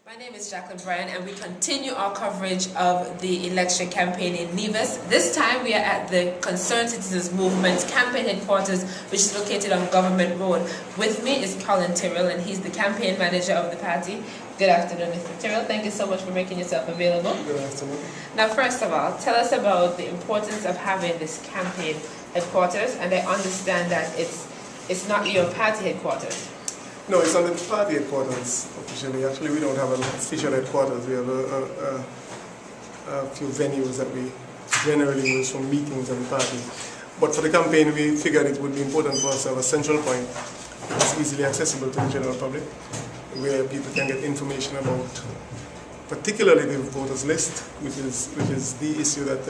My name is Jacqueline Bryan, and we continue our coverage of the election campaign in Nevis. This time we are at the Concerned Citizens Movement campaign headquarters, which is located on Government Road. With me is Collin Tyrell, and he's the campaign manager of the party. Good afternoon, Mr. Tyrell. Thank you so much for making yourself available. Good afternoon. Now, first of all, tell us about the importance of having this campaign headquarters, and I understand that it's not your party headquarters. No, it's not the party headquarters officially. Actually, we don't have an official headquarters. We have a few venues that we generally use for meetings of the party. But for the campaign, we figured it would be important for us to have a central point that's easily accessible to the general public, where people can get information about, particularly the voters list, which is the issue that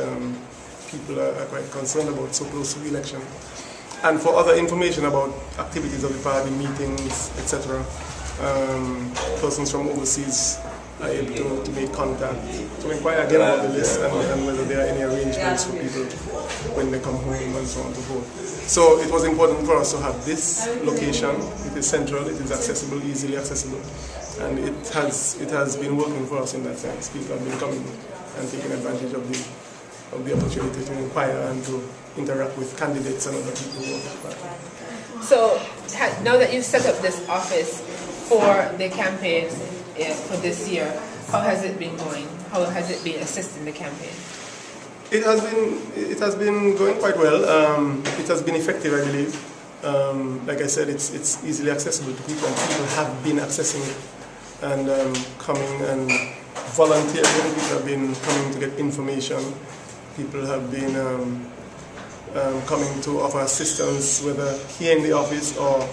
people are quite concerned about so close to the election. And for other information about activities of the party, meetings, etc., persons from overseas are able to make contact, to inquire again about the list and whether there are any arrangements for people when they come home and so on and so forth. So it was important for us to have this location. It is central, it is accessible, easily accessible, and it has been working for us in that sense. People have been coming and taking advantage of the opportunity to inquire and to interact with candidates and other people who work for the party. So now that you've set up this office for the campaign for this year, how has it been going? How has it been assisting the campaign? It has been going quite well. It has been effective, I believe. Like I said, it's easily accessible to people, and people have been accessing it and coming and volunteering. People have been coming to get information. People have been coming to offer assistance, whether here in the office or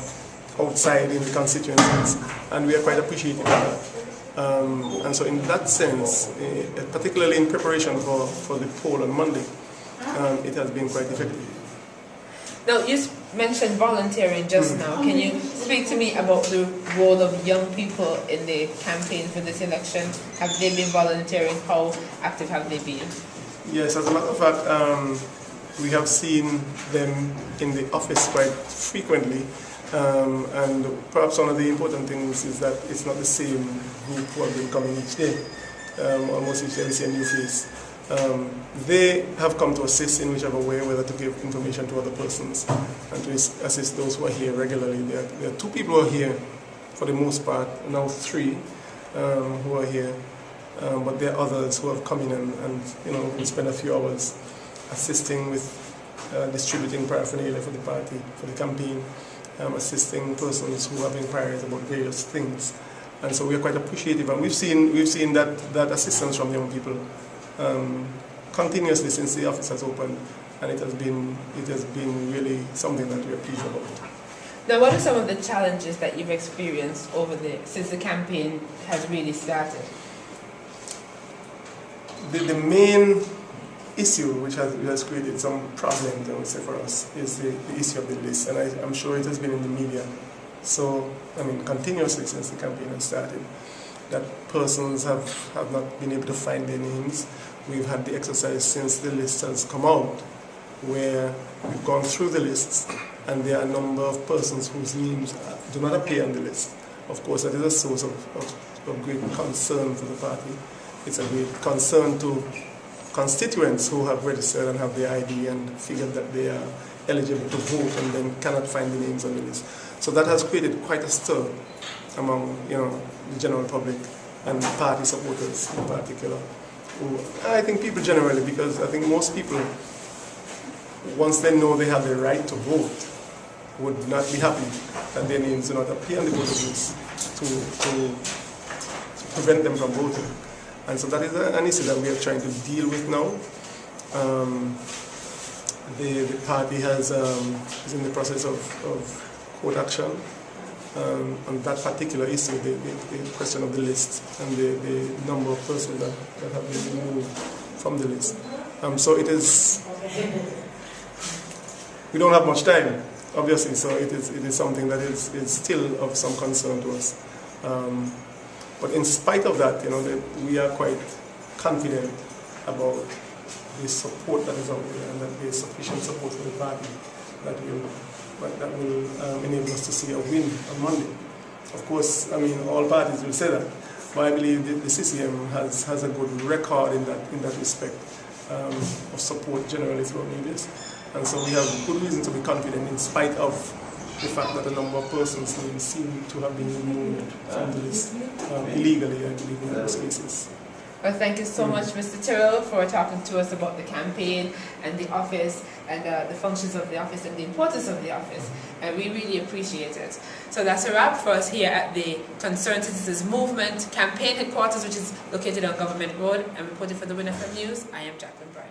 outside in the constituencies, and we are quite appreciative of that. And so in that sense, particularly in preparation for the poll on Monday, it has been quite effective. Now, you mentioned volunteering just now. Can you speak to me about the role of young people in the campaign for this election? Have they been volunteering? How active have they been? Yes, as a matter of fact, we have seen them in the office quite frequently, and perhaps one of the important things is that it's not the same group who have been coming each day. Almost each day we see a new face. They have come to assist in whichever way, whether to give information to other persons and to assist those who are here regularly. There are two people who are here for the most part, now three who are here. But there are others who have come in and we spend a few hours assisting with distributing paraphernalia for the party, for the campaign, assisting persons who have inquiries about various things. And so we are quite appreciative, and we've seen that assistance from young people continuously since the office has opened, and it has been really something that we are pleased about. Now, what are some of the challenges that you've experienced since the campaign has really started? The main issue which has created some problems, I would say, for us is the issue of the list, and I'm sure it has been in the media. So, continuously since the campaign has started, that persons have not been able to find their names. We've had the exercise since the list has come out, where we've gone through the lists, and there are a number of persons whose names do not appear on the list. Of course, that is a source of great concern for the party. It's a great concern to constituents who have registered and have their ID and figured that they are eligible to vote and then cannot find the names on the list. So that has created quite a stir among the general public and party supporters in particular. I think people generally, because I think most people, once they know they have the right to vote, would not be happy that their names do not appear on the voters list to prevent them from voting. And so that is an issue that we are trying to deal with now. The party is in the process of court action on that particular issue, the question of the list and the number of persons that have been removed from the list. So it is, we don't have much time, obviously, so it is something that is still of some concern to us. But in spite of that, we are quite confident about the support that is out there, and that there is sufficient support for the party that will enable us to see a win on Monday. Of course, all parties will say that, But I believe the CCM has a good record in that respect of support generally throughout Nevis. And so we have good reason to be confident in spite of the fact that a number of persons' names seem to have been removed from the list illegally, I believe, in those cases. Well, thank you so much, Mr. Tyrell, for talking to us about the campaign and the office and the functions of the office and the importance of the office. And we really appreciate it. So that's a wrap for us here at the Concerned Citizens Movement campaign headquarters, which is located on Government Road. And reporting for the Win FM News, I am Jacqueline Bryan.